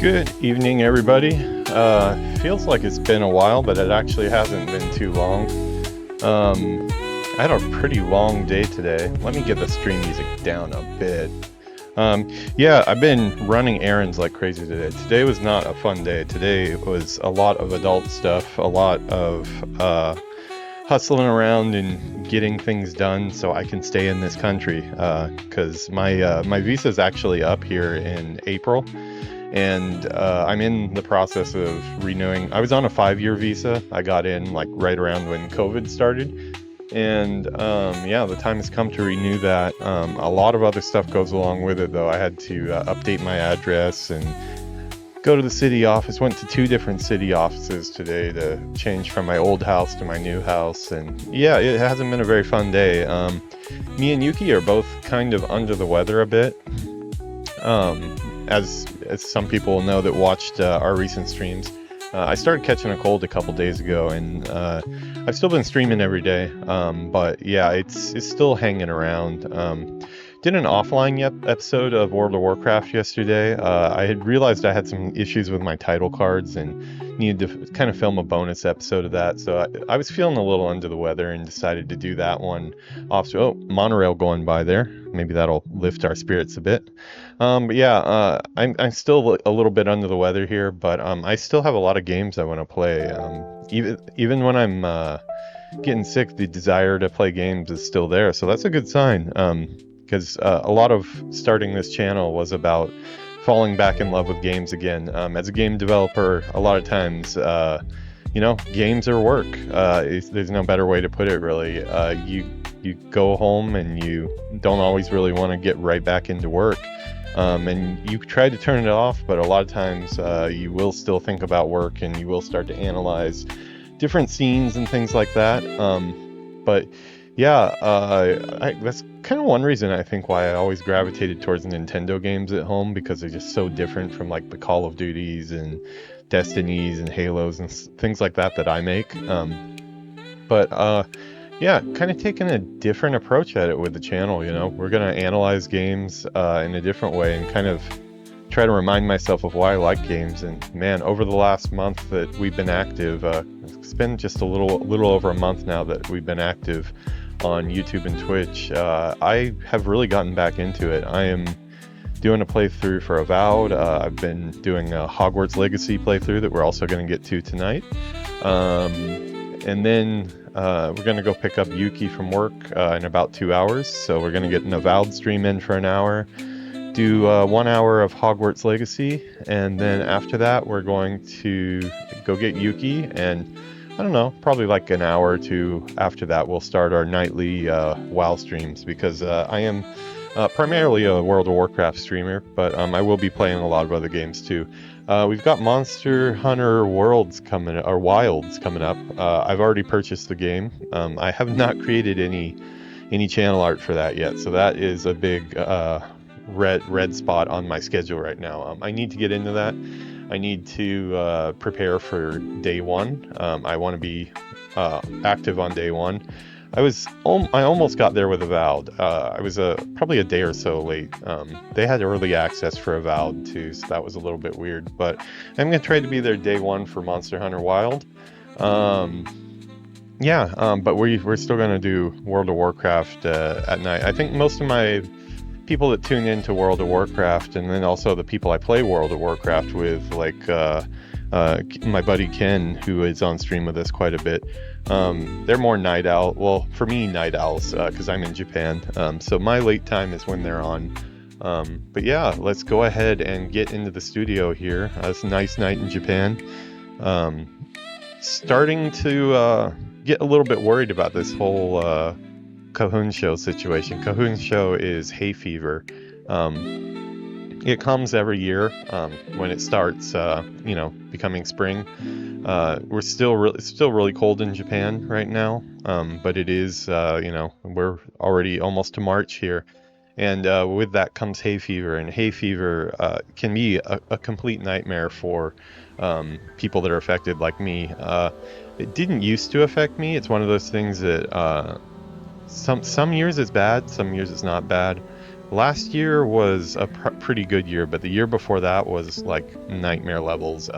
Good evening, everybody. Feels like it's been a while, but it actually hasn't been too long. I had a pretty long day today. Let me get the stream music down a bit. Yeah, I've been running errands like crazy today. Today was not a fun day. Today was a lot of adult stuff, a lot of hustling around and getting things done so I can stay in this country. Because my visa is actually up here in April. And I'm in the process of renewing. I was on a 5-year visa. I got in like right around when COVID started. And yeah, the time has come to renew that. A lot of other stuff goes along with it, though. I had to update my address and go to the city office. Went to 2 different city offices today to change from my old house to my new house. And yeah, it hasn't been a very fun day. Me and Yuki are both kind of under the weather a bit. As some people know that watched our recent streams, I started catching a cold a couple days ago, and I've still been streaming every day. But yeah, it's still hanging around. Did an offline episode of World of Warcraft yesterday. I had realized I had some issues with my title cards and needed to kind of film a bonus episode of that. So I was feeling a little under the weather and decided to do that one off. Oh, monorail going by there. Maybe that'll lift our spirits a bit. But yeah, I'm still a little bit under the weather here, but I still have a lot of games I want to play. Even when I'm getting sick, the desire to play games is still there. So that's a good sign. Because a lot of starting this channel was about falling back in love with games again. As a game developer, a lot of times, games are work. There's no better way to put it, really. You go home and you don't always really want to get right back into work. And you try to turn it off, but a lot of times you will still think about work and you will start to analyze different scenes and things like that. But yeah, that's kind of one reason I think why I always gravitated towards Nintendo games at home, because they're just so different from like the Call of Duties and Destinies and Halos and things like that I make. Yeah, kind of taking a different approach at it with the channel. We're gonna analyze games in a different way and kind of try to remind myself of why I like games. And man, over the last month that we've been active, it's been just a little over a month now that we've been active on YouTube and Twitch. I have really gotten back into it. I am doing a playthrough for Avowed. I've been doing a Hogwarts Legacy playthrough that we're also going to get to tonight. And then we're going to go pick up Yuki from work in about 2 hours. So we're going to get an Avowed stream in for an hour, do 1 hour of Hogwarts Legacy, and then after that we're going to go get Yuki, and I don't know, probably like an hour or 2 after that we'll start our nightly WoW streams, because I am primarily a World of Warcraft streamer, but I will be playing a lot of other games too. We've got Monster Hunter Wilds coming up. I've already purchased the game. I have not created any channel art for that yet, so that is a big red spot on my schedule right now. I need to get into that. I need to prepare for day one. I want to be active on day one. I almost got there with Avowed. I was probably a day or so late. They had early access for Avowed too, so that was a little bit weird. But I'm gonna try to be there day one for Monster Hunter Wild. But we're still gonna do World of Warcraft at night. I think most of my people that tune into World of Warcraft, and then also the people I play World of Warcraft with, like my buddy Ken, who is on stream with us quite a bit, they're more night owl. Well, for me, night owls, because I'm in Japan. So my late time is when they're on. But yeah, let's go ahead and get into the studio here. It's a nice night in Japan. Starting to get a little bit worried about this whole Cahoon Show situation. Cahoon Show is hay fever. It comes every year when it starts, becoming spring. We're still really cold in Japan right now, but it is, we're already almost to March here, and with that comes hay fever, and hay fever can be a complete nightmare for people that are affected like me. It didn't used to affect me. It's one of those things that some years it's bad, some years it's not bad. Last year was a pretty good year, but the year before that was like nightmare levels.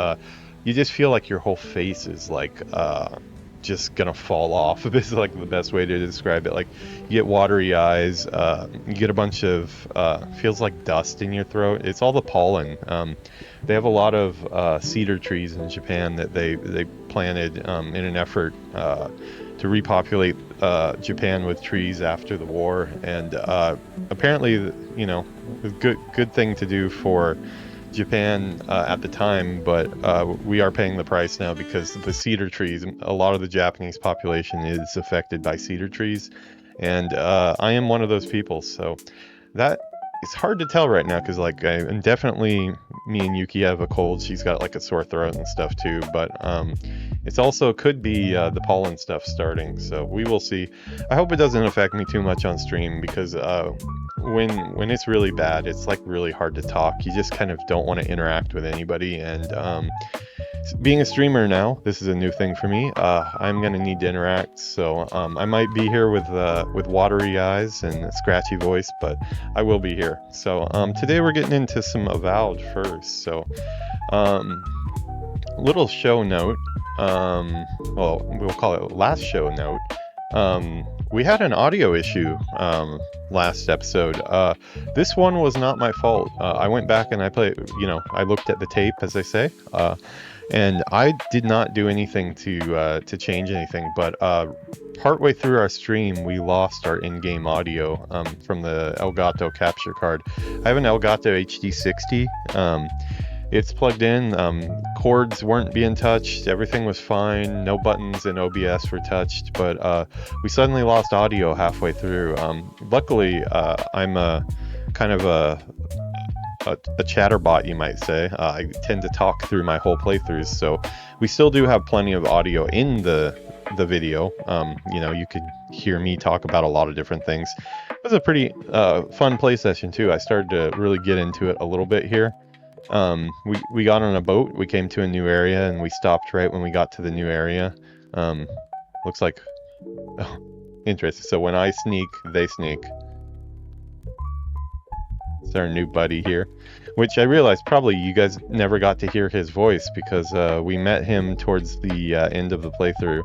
You just feel like your whole face is like just gonna fall off. This is like the best way to describe it. Like you get watery eyes, you get a bunch of feels like dust in your throat. It's all the pollen. They have a lot of cedar trees in Japan that they planted in an effort to repopulate Japan with trees after the war, and apparently, you know, a good thing to do for Japan at the time, but we are paying the price now because the cedar trees, a lot of the Japanese population is affected by cedar trees, and I am one of those people, so that it's hard to tell right now because like and definitely me and Yuki have a cold. She's got like a sore throat and stuff too, but it's also could be the pollen stuff starting, so we will see. I hope it doesn't affect me too much on stream because when it's really bad, it's like really hard to talk. You just kind of don't want to interact with anybody, and being a streamer now, this is a new thing for me. I'm gonna need to interact, so I might be here with watery eyes and a scratchy voice, but I will be here. So today we're getting into some Avowed first. So little show note. Well, we'll call it last show note. We had an audio issue last episode. This one was not my fault. I went back and I looked at the tape, as they say. And I did not do anything to change anything, but partway through our stream, we lost our in-game audio from the Elgato capture card. I have an Elgato HD60. It's plugged in. Cords weren't being touched. Everything was fine. No buttons in OBS were touched, but we suddenly lost audio halfway through. Luckily, I'm a kind of a chatterbot, you might say. I tend to talk through my whole playthroughs, so we still do have plenty of audio in the video. You know, you could hear me talk about a lot of different things. It was a pretty fun play session too. I started to really get into it a little bit here. We got on a boat, we came to a new area, and we stopped right when we got to the new area. Looks like interesting. So when I sneak, they sneak. It's our new buddy here, which I realized probably you guys never got to hear his voice because we met him towards the end of the playthrough.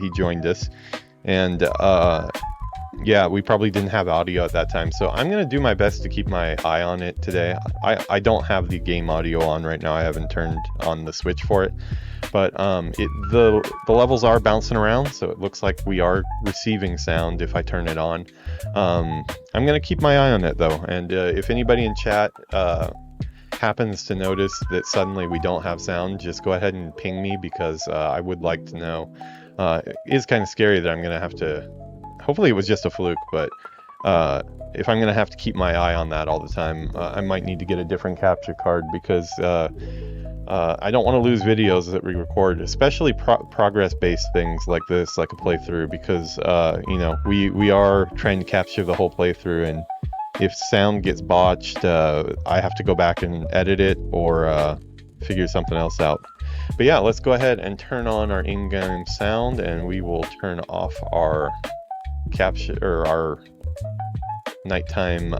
He joined us, and yeah, we probably didn't have audio at that time, so I'm gonna do my best to keep my eye on it today. I don't have the game audio on right now. I haven't turned on the switch for it, but the levels are bouncing around, so it looks like we are receiving sound if I turn it on. I'm gonna keep my eye on it though, and if anybody in chat happens to notice that suddenly we don't have sound, just go ahead and ping me because I would like to know. It is kind of scary that I'm gonna have to. Hopefully it was just a fluke, but if I'm going to have to keep my eye on that all the time, I might need to get a different capture card because I don't want to lose videos that we record, especially progress-based things like this, like a playthrough, because you know, we are trying to capture the whole playthrough, and if sound gets botched, I have to go back and edit it or figure something else out. But yeah, let's go ahead and turn on our in-game sound, and we will turn off our capture or our nighttime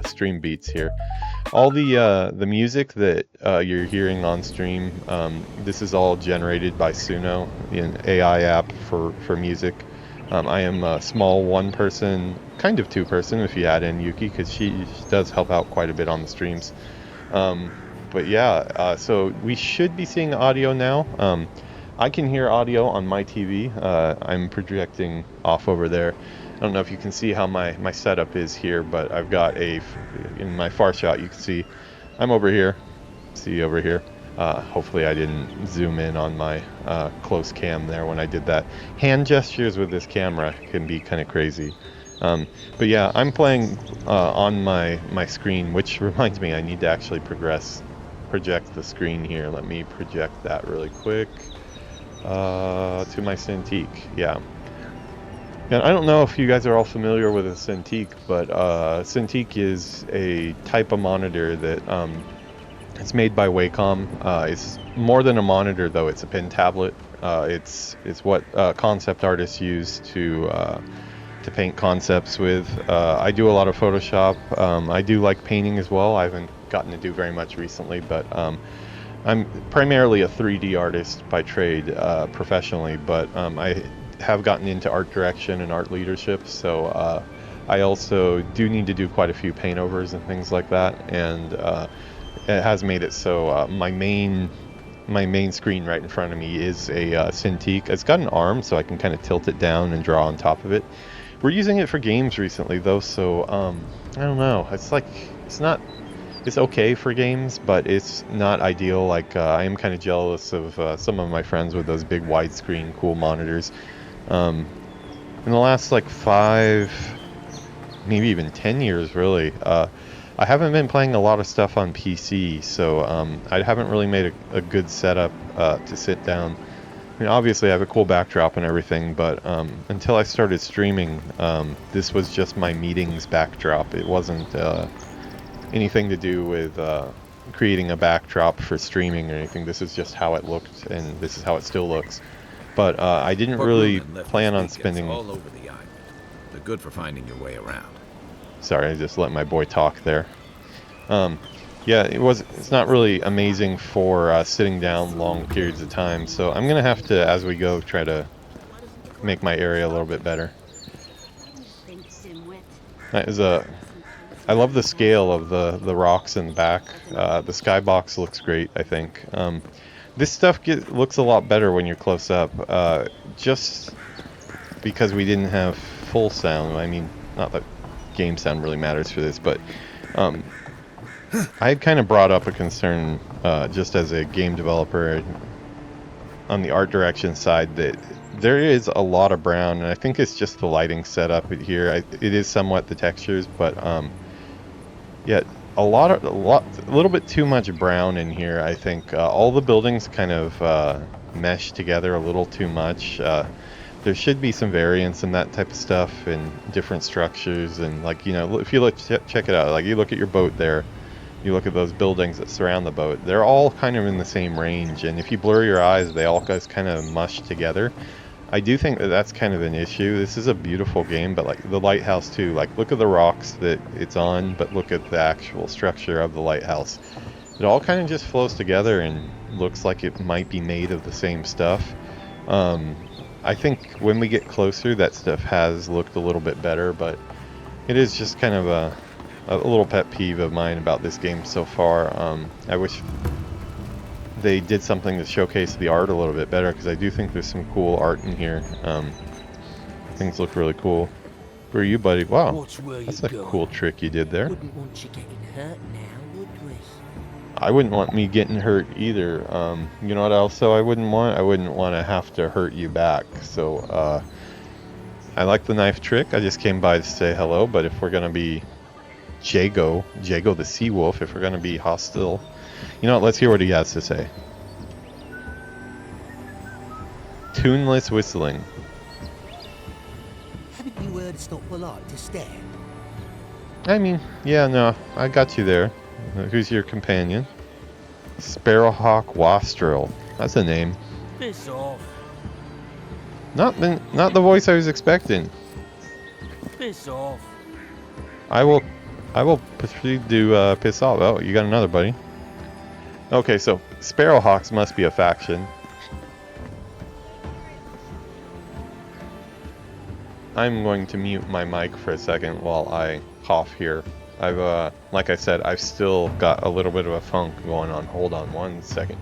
stream beats here. All the music that you're hearing on stream, this is all generated by Suno, an AI app for music. I am a small one-person, kind of two-person if you add in Yuki, because she does help out quite a bit on the streams. But yeah, so we should be seeing audio now. I can hear audio on my TV. I'm projecting off over there. I don't know if you can see how my setup is here, but I've got in my far shot, you can see I'm over here. See over here. Hopefully I didn't zoom in on my close cam there when I did that. Hand gestures with this camera can be kind of crazy. But yeah, I'm playing on my screen, which reminds me I need to actually project the screen here. Let me project that really quick to my Cintiq. Yeah. And I don't know if you guys are all familiar with a Cintiq, but Cintiq is a type of monitor that it's made by Wacom. It's more than a monitor though, it's a pen tablet. It's what concept artists use to to paint concepts with. I do a lot of Photoshop. I do like painting as well. I haven't gotten to do very much recently, but I'm primarily a 3D artist by trade, professionally, but I have gotten into art direction and art leadership, so I also do need to do quite a few paint overs and things like that, and it has made it so my main screen right in front of me is a Cintiq. It's got an arm, so I can kind of tilt it down and draw on top of it. We're using it for games recently, though, so I don't know. It's like, it's okay for games, but it's not ideal. Like, I am kind of jealous of some of my friends with those big widescreen cool monitors. In the last like 5, maybe even 10 years, really, I haven't been playing a lot of stuff on PC, so I haven't really made a good setup to sit down. I mean, obviously I have a cool backdrop and everything, but until I started streaming, this was just my meetings backdrop. It wasn't anything to do with creating a backdrop for streaming or anything. This is just how it looked, and this is how it still looks. But I didn't really plan on spending... all over the island. They're good for finding your way around. Sorry, I just let my boy talk there. Yeah, it's not really amazing for sitting down long periods of time, so I'm gonna have to, as we go, try to make my area a little bit better. That is I love the scale of the rocks in the back. The skybox looks great, I think. This stuff looks a lot better when you're close up, just because we didn't have full sound. I mean, not that game sound really matters for this, but I had kind of brought up a concern just as a game developer on the art direction side that there is a lot of brown, and I think it's just the lighting setup here. It is somewhat the textures, but yeah, a little bit too much brown in here. I think all the buildings kind of mesh together a little too much. There should be some variance in that type of stuff and different structures, and like, you know, if you check it out, like you look at your boat there, you look at those buildings that surround the boat, they're all kind of in the same range, and if you blur your eyes, they all guys kind of mush together. I do think that that's kind of an issue. This is a beautiful game, but like the lighthouse too, like look at the rocks that it's on, but look at the actual structure of the lighthouse. It all kind of just flows together and looks like it might be made of the same stuff. I think when we get closer, that stuff has looked a little bit better, but it is just kind of a little pet peeve of mine about this game so far. I wish they did something to showcase the art a little bit better, because I do think there's some cool art in here. Things look really cool. Who are you, buddy? Wow, that's a cool trick you did there. Wouldn't want you getting hurt now, would we? I wouldn't want me getting hurt either. You know what else though I wouldn't want? I wouldn't want to have to hurt you back. So I like the knife trick. I just came by to say hello, but if we're gonna be Jago the sea wolf, if we're gonna be hostile, you know what, let's hear what he has to say. Tuneless whistling. Haven't you heard it's not polite to stare? I mean, yeah, no, I got you there. Who's your companion? Sparrowhawk Wastrel. That's a name. Piss off. Not the voice I was expecting. Piss off. I will proceed to piss off. Oh, you got another, buddy. Okay, so Sparrowhawks must be a faction. I'm going to mute my mic for a second while I cough here. Like I said, I've still got a little bit of a funk going on. Hold on one second.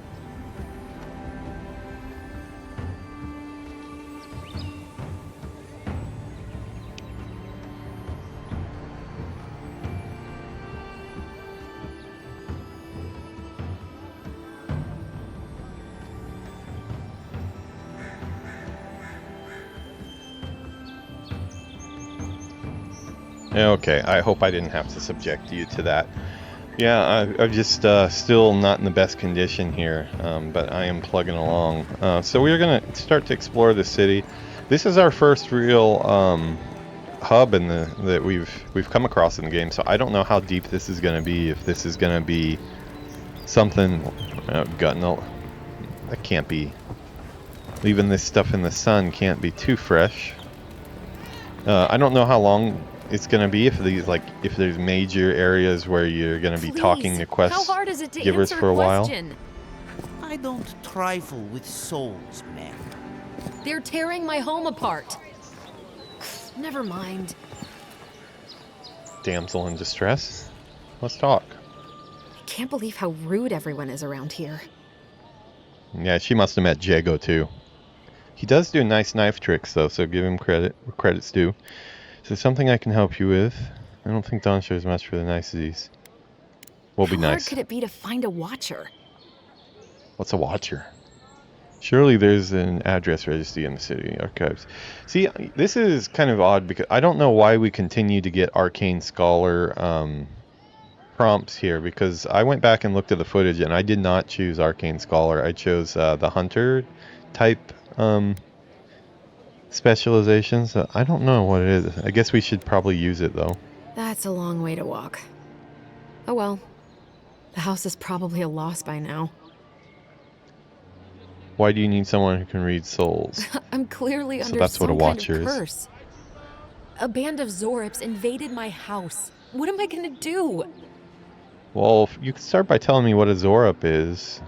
Okay, I hope I didn't have to subject you to that. Yeah, I'm just still not in the best condition here, but I am plugging along. So we're going to start to explore the city. This is our first real hub that we've come across in the game, so I don't know how deep this is going to be, if this is going to be something... no, that can't be... Leaving this stuff in the sun can't be too fresh. I don't know how long it's gonna be. If there's major areas where you're gonna be talking to How quest hard is it to givers answer for a a while. question? I don't trifle with souls, man. They're tearing my home apart. Never mind. Damsel in distress. Let's talk. I can't believe how rude everyone is around here. Yeah, she must have met Jago too. He does do nice knife tricks though, so give him credit where credit's due. Is there something I can help you with? I don't think Don shares much for the niceties. We'll be How hard nice. could it be to find a watcher? What's a watcher? Surely there's an address registry in the city archives. See, this is kind of odd because I don't know why we continue to get Arcane Scholar prompts here, because I went back and looked at the footage and I did not choose Arcane Scholar. I chose the Hunter type specializations. I don't know what it is. I guess we should probably use it though. That's a long way to walk. Oh well. The house is probably a loss by now. Why do you need someone who can read souls? I'm clearly So under that's what some a kind watcher of is. curse. A band of Zorips invaded my house. What am I gonna do? Well, you can start by telling me what a Zorup is.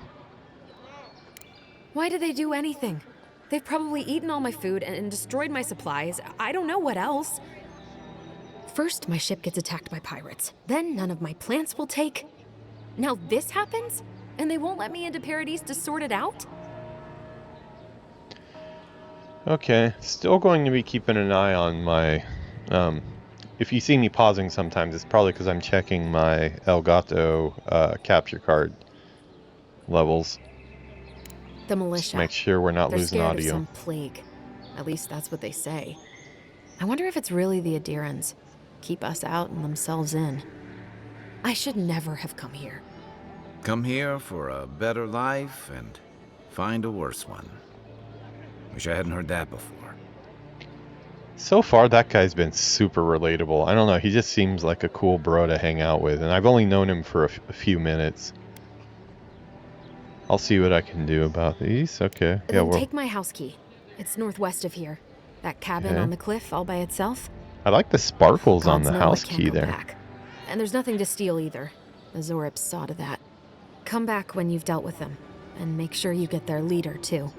Why did they do anything? They've probably eaten all my food and destroyed my supplies. I don't know what else. First, my ship gets attacked by pirates. Then none of my plants will take. Now this happens? And they won't let me into Paradise to sort it out? Okay, still going to be keeping an eye on my... if you see me pausing sometimes, it's probably because I'm checking my El Gato capture card levels. The Just militia. to make sure we're not They're losing scared of audio. some plague. At least that's what they say. I wonder if it's really the Adirans. Keep us out and themselves in. I should never have come here. Come here for a better life and find a worse one. Wish I hadn't heard that before. So far, that guy's been super relatable. I don't know, he just seems like a cool bro to hang out with, and I've only known him for a few minutes. I'll see what I can do about these. Okay, yeah, Then well, take my house key. It's northwest of here. That cabin Okay. on the cliff all by itself. I like the sparkles on Gods the know house I can't key go there. back. And there's nothing to steal either. The Zorips saw to that. Come back when you've dealt with them. And make sure you get their leader, too.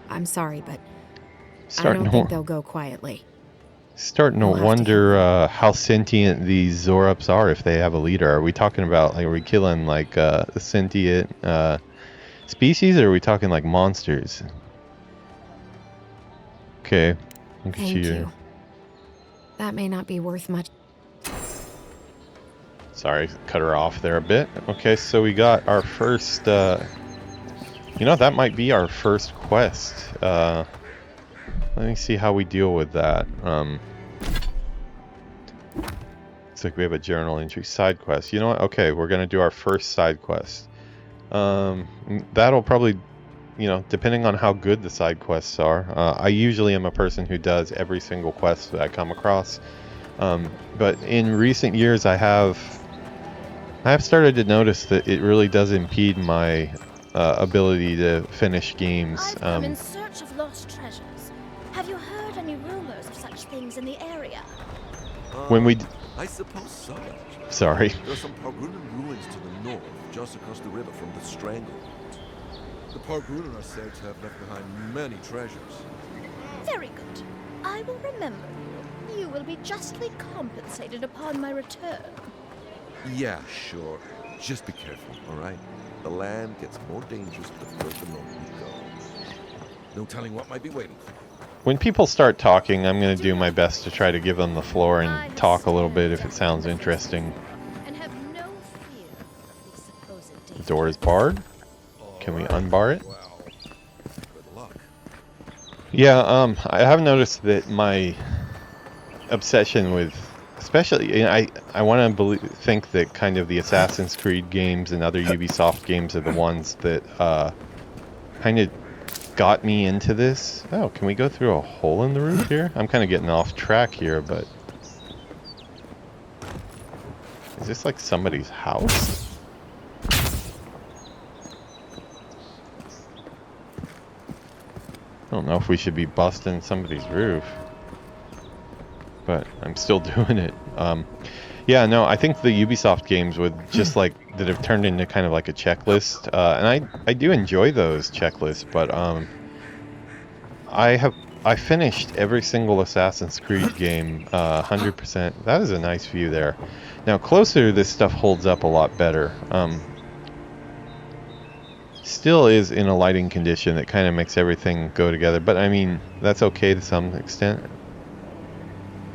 I'm sorry, but I Starting don't to, think they'll go quietly. starting to We'll have to wonder how sentient these Zorups are if they have a leader. Are we talking about, like, are we killing, like, the sentient species, or are we talking, like, monsters? Okay, look at Thank you. you. That may not be worth much. Sorry, cut her off there a bit. Okay, so we got our first, you know, that might be our first quest. Let me see how we deal with that. Looks like we have a journal entry, side quest. You know what? Okay, we're gonna do our first side quest. That'll probably, you know, depending on how good the side quests are. I usually am a person who does every single quest that I come across. But in recent years, I have started to notice that it really does impede my ability to finish games. I've come in search of lost treasures. Have you heard any rumors of such things in the area? When we... I suppose so. Sorry. There are some Pargrunan ruins to the north, just across the river from the Stranglehold. The Pargrunan are said to have left behind many treasures. Very good. I will remember you. You will be justly compensated upon my return. Yeah, sure. Just be careful, all right? The land gets more dangerous the further north you go. No telling what might be waiting for you. When people start talking, I'm going to do my best to try to give them the floor and talk a little bit if it sounds interesting. And have no fear of the supposed The danger. door is barred. Can we unbar it? Well, good luck. Yeah, I have noticed that my obsession with, especially, you know, I want to think that kind of the Assassin's Creed games and other Ubisoft games are the ones that kind of got me into this. Oh, can we go through a hole in the roof here? I'm kind of getting off track here, but is this like somebody's house? I don't know if we should be busting somebody's roof. but I'm still doing it. Yeah, no, I think the Ubisoft games would just like that have turned into kind of like a checklist, and I do enjoy those checklists, but I finished every single Assassin's Creed game 100%. That is a nice view there. Now closer, this stuff holds up a lot better. Still is in a lighting condition that kind of makes everything go together, but I mean that's okay to some extent.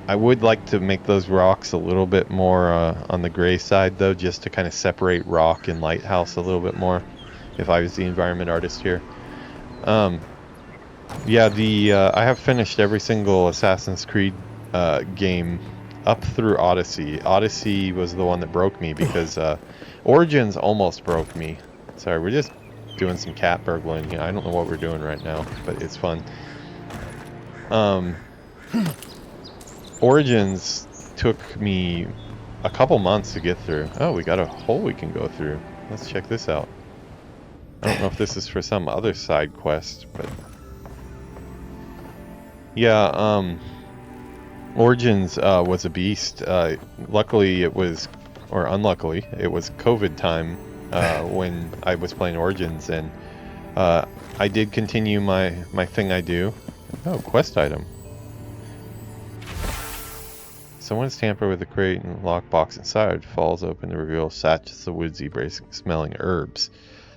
I would like to make those rocks a little bit more on the gray side though, just to kind of separate rock and lighthouse a little bit more, if I was the environment artist here. Yeah, I have finished every single Assassin's Creed game up through Odyssey. Odyssey was the one that broke me because Origins almost broke me. Sorry, we're just doing some cat burgling. I don't know what we're doing right now, but it's fun. Origins took me a couple months to get through. Oh, we got a hole we can go through. Let's check this out. I don't know if this is for some other side quest, but yeah, Origins was a beast. Luckily it was, or unluckily, it was COVID time when I was playing Origins, and I did continue my thing I do. Oh, quest item. Someone's tampered with the crate and lockbox inside. Falls open to reveal sachets of woodsy, smelling herbs.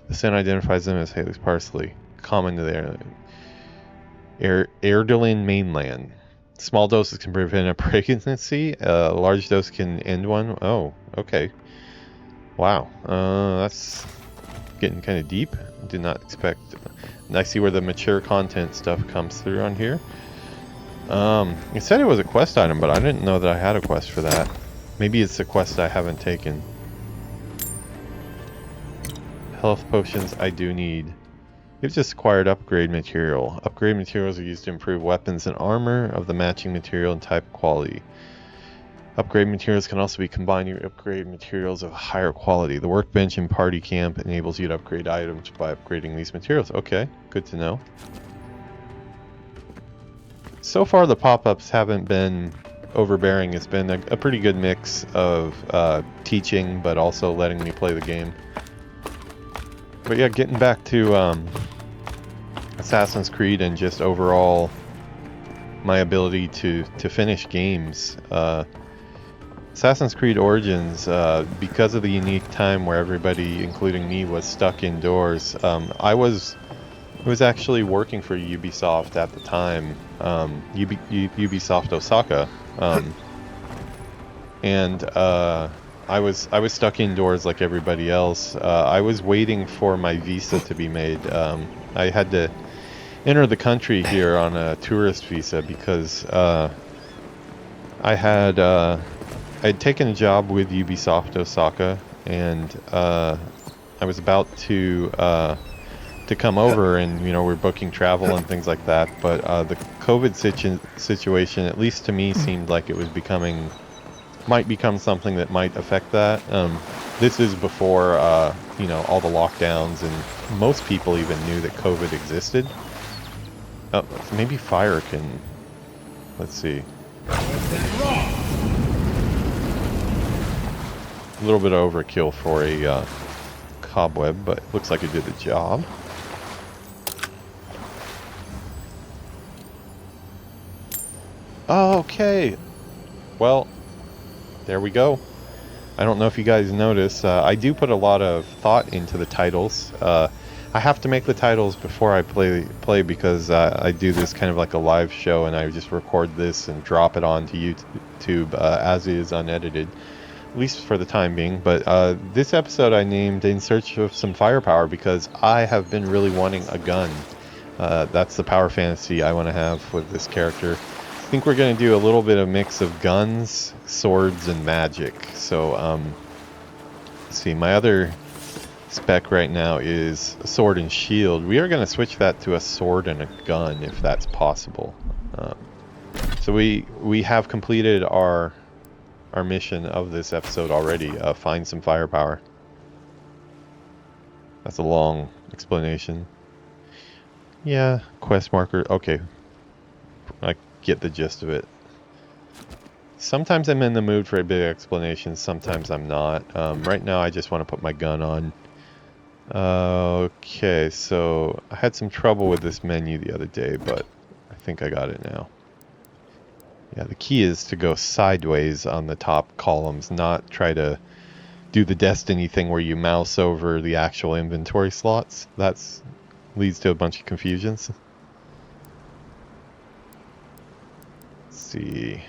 The scent identifies them as Haley's parsley, common to the Erdelin mainland. Small doses can prevent a pregnancy. A large dose can end one. Oh, okay. Wow. That's getting kind of deep. Did not expect. I see where the mature content stuff comes through on here. It said it was a quest item, but I didn't know that I had a quest for that. Maybe it's a quest I haven't taken. Health potions I do need. You've just acquired upgrade material. Upgrade materials are used to improve weapons and armor of the matching material and type quality. Upgrade materials can also be combined with upgrade materials of higher quality. The workbench in Party Camp enables you to upgrade items by upgrading these materials. Okay, good to know. So far the pop-ups haven't been overbearing. It's been a pretty good mix of teaching, but also letting me play the game. But yeah, getting back to Assassin's Creed and just overall my ability to finish games. Assassin's Creed Origins, because of the unique time where everybody, including me, was stuck indoors, I was actually working for Ubisoft at the time, Ubisoft Osaka, and I was stuck indoors like everybody else. I was waiting for my visa to be made. I had to enter the country here on a tourist visa because I'd taken a job with Ubisoft Osaka, and I was about to come over, and we're booking travel and things like that. But the COVID situation, at least to me, seemed like it was might become something that might affect that. This is before all the lockdowns, and most people even knew that COVID existed. Maybe fire can. Let's see. A little bit of overkill for a cobweb, but it looks like it did the job. Okay. Well, there we go. I don't know if you guys notice, I do put a lot of thought into the titles. I have to make the titles before I play because I do this kind of like a live show, and I just record this and drop it onto YouTube as is unedited. At least for the time being. But this episode I named In Search of Some Firepower because I have been really wanting a gun. That's the power fantasy I want to have with this character. I think we're going to do a little bit of mix of guns, swords, and magic. So, let's see, my other spec right now is a sword and shield. We are going to switch that to a sword and a gun if that's possible. So we have completed our mission of this episode already. Find some firepower. That's a long explanation. Yeah, quest marker. Okay, I get the gist of it. Sometimes I'm in the mood for a big explanation, sometimes I'm not. Right now I just want to put my gun on. Okay, so I had some trouble with this menu the other day, but I think I got it now. Yeah, the key is to go sideways on the top columns, not try to do the Destiny thing where you mouse over the actual inventory slots. That's leads to a bunch of confusions. Let's see.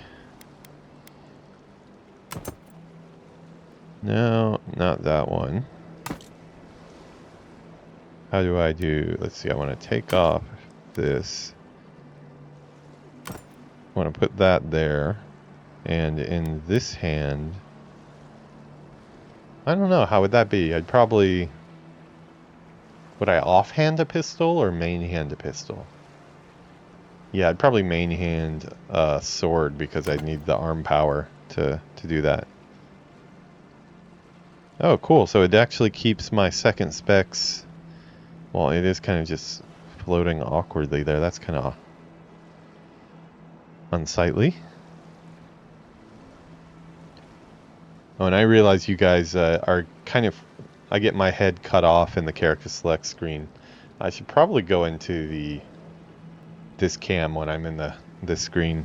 No, not that one. How do I do? Let's see, I want to take off this. I want to put that there. And in this hand, I don't know, how would that be? I'd probably... Would I offhand a pistol or main hand a pistol? Yeah, I'd probably main hand a sword because I'd need the arm power to do that. Oh, cool. So it actually keeps my second specs... Well, it is kind of just floating awkwardly there. That's kind of unsightly. Oh, and I realize you guys are kind of... I get my head cut off in the character select screen. I should probably go into this cam when I'm in this screen.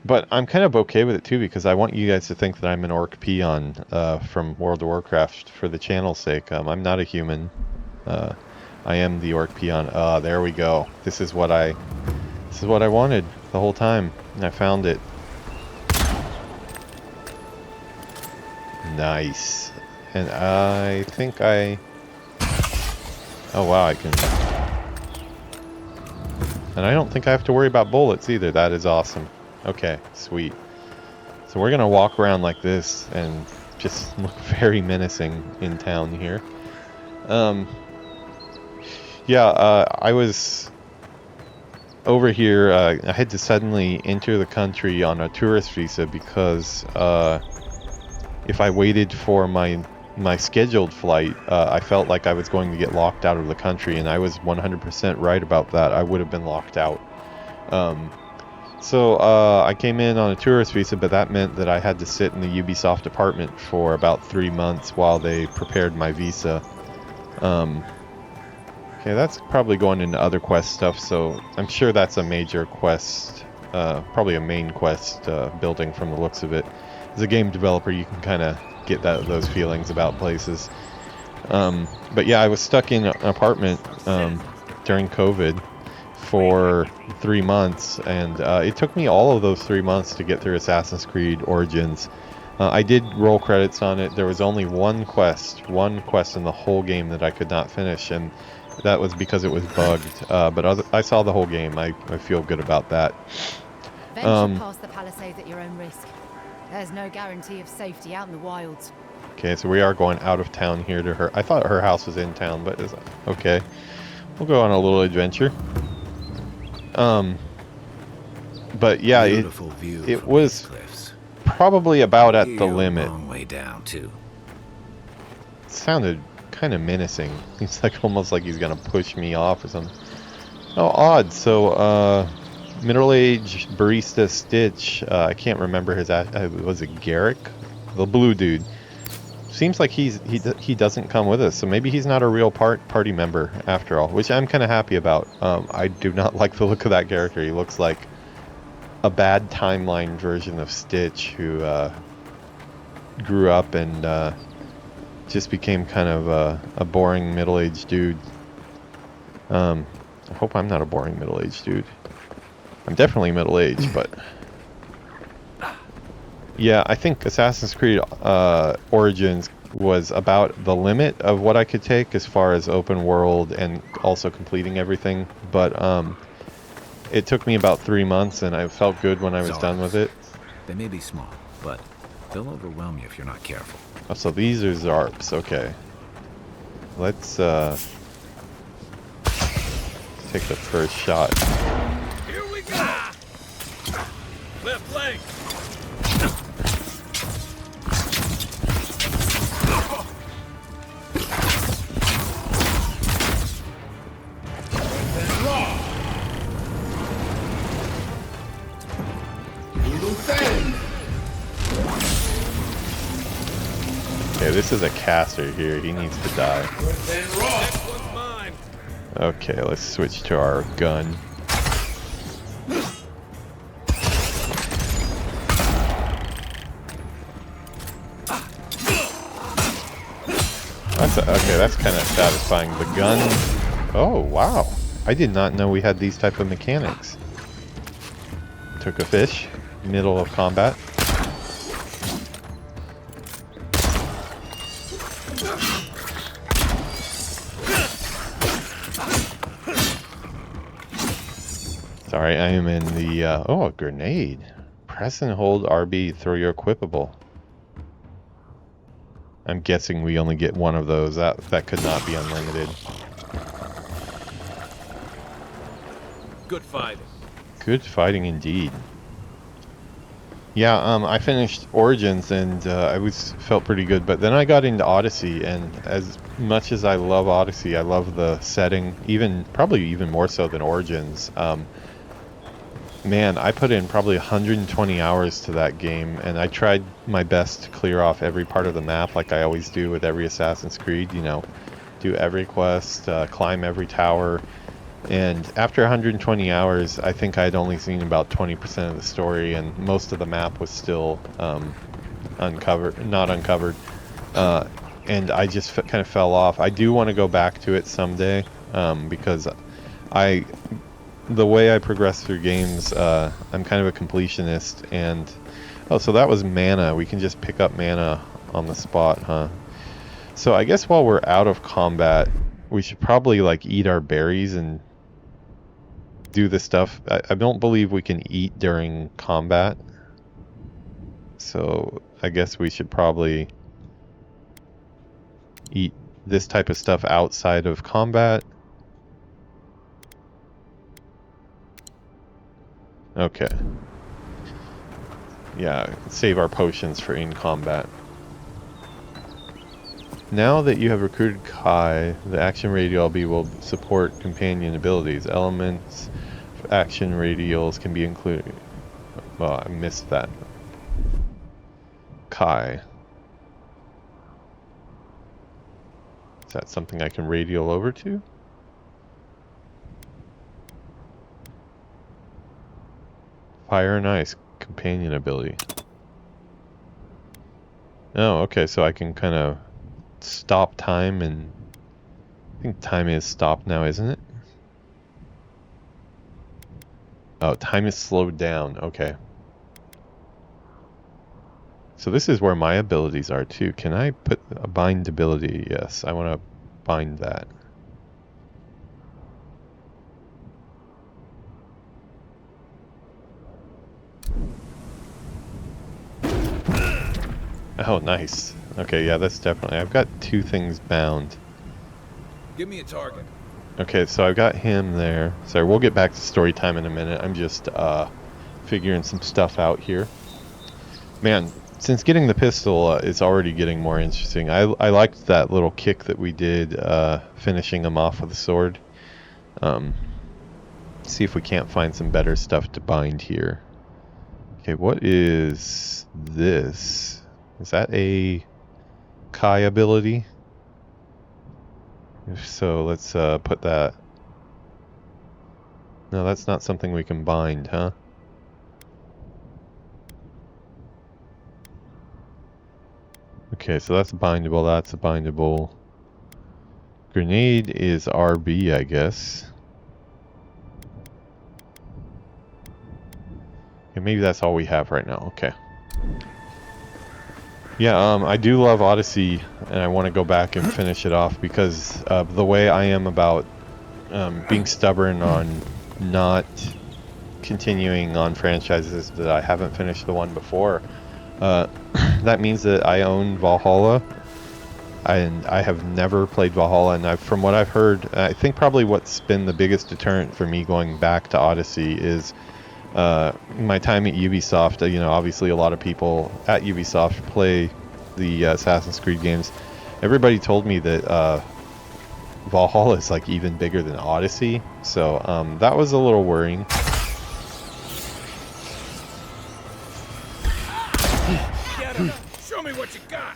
But I'm kind of okay with it too because I want you guys to think that I'm an orc peon from World of Warcraft for the channel's sake. I'm not a human. I am the orc peon. There we go. This is what I wanted the whole time, and I found it. Nice. And I think I... Oh wow, I can... And I don't think I have to worry about bullets either. That is awesome. Okay, sweet. So we're gonna walk around like this and just look very menacing in town here. Yeah, I was over here. I had to suddenly enter the country on a tourist visa because if I waited for my scheduled flight, I felt like I was going to get locked out of the country, and I was 100% right about that. I would have been locked out. So I came in on a tourist visa, but that meant that I had to sit in the Ubisoft department for about 3 months while they prepared my visa. Okay, that's probably going into other quest stuff, so I'm sure that's a major quest, probably a main quest building from the looks of it. As a game developer, you can kind of get those feelings about places. But yeah, I was stuck in an apartment during COVID for 3 months, and it took me all of those 3 months to get through Assassin's Creed Origins. I did roll credits on it. There was only one quest in the whole game that I could not finish, and that was because it was bugged. But I saw the whole game. I feel good about that. Venture past the palisades at your own risk. There's no guarantee of safety out in the wilds. Okay, so we are going out of town here to her. I thought her house was in town, but okay. We'll go on a little adventure. But yeah, it was probably about at the limit. Long way down too. It sounded kind of menacing. He's like almost like he's gonna push me off or something. Oh, odd. So middle-aged barista Stitch. I can't remember his. Was it Garrick? The blue dude. Seems like he doesn't come with us, so maybe he's not a real party member after all, which I'm kind of happy about. I do not like the look of that character. He looks like a bad timeline version of Stitch, who grew up and just became kind of a boring middle-aged dude. I hope I'm not a boring middle-aged dude. I'm definitely middle-aged, but... Yeah, I think Assassin's Creed Origins was about the limit of what I could take as far as open world and also completing everything. But it took me about 3 months, and I felt good when I was done with it. They may be small, but they'll overwhelm you if you're not careful. Oh, so these are Zarps, okay. Let's take the first shot. Here we go! Left leg! Okay, this is a caster here. He needs to die. Okay, let's switch to our gun. Okay, that's kind of satisfying. The gun... Oh, wow. I did not know we had these type of mechanics. Took a fish, middle of combat. Sorry, I am in the... oh, a grenade. Press and hold RB, throw your equipable. I'm guessing we only get one of those. That could not be unlimited. Good fighting. Good fighting indeed. Yeah, I finished Origins and I felt pretty good, but then I got into Odyssey, and as much as I love Odyssey, I love the setting, probably even more so than Origins. Man, I put in probably 120 hours to that game, and I tried my best to clear off every part of the map like I always do with every Assassin's Creed, you know, do every quest, climb every tower, and after 120 hours, I think I'd only seen about 20% of the story, and most of the map was still not uncovered, and I just kind of fell off. I do want to go back to it someday, because the way I progress through games, I'm kind of a completionist, and... Oh, so that was mana. We can just pick up mana on the spot, huh? So I guess while we're out of combat, we should probably, like, eat our berries and do the stuff. I don't believe we can eat during combat. So I guess we should probably eat this type of stuff outside of combat. Okay. Yeah, save our potions for in combat. Now that you have recruited Kai, the action radial LB will support companion abilities. Elements of action radials can be included. Well, I missed that. Kai. Is that something I can radial over to? Fire and Ice, companion ability. Oh, okay, so I can kind of stop time, and I think time is stopped now, isn't it? Oh, time is slowed down, okay. So this is where my abilities are too. Can I put a bind ability? Yes, I want to bind that. Oh, nice. Okay, yeah, that's definitely... I've got two things bound. Give me a target. Okay, so I've got him there. Sorry, we'll get back to story time in a minute. I'm just figuring some stuff out here. Man, since getting the pistol, it's already getting more interesting. I liked that little kick that we did, finishing him off with a sword. See if we can't find some better stuff to bind here. Okay, what is this? Is that a Kai ability? If so, let's put that... No, that's not something we can bind, huh? Okay, so that's bindable, that's a bindable. Grenade is RB, I guess. Okay, maybe that's all we have right now, okay. Yeah, I do love Odyssey, and I want to go back and finish it off because of the way I am about being stubborn on not continuing on franchises that I haven't finished the one before. That means that I own Valhalla, and I have never played Valhalla, and from what I've heard, I think probably what's been the biggest deterrent for me going back to Odyssey is my time at Ubisoft. You know, obviously a lot of people at Ubisoft play the Assassin's Creed games. Everybody told me that Valhalla is like even bigger than Odyssey, so that was a little worrying. Get him. Show me what you got.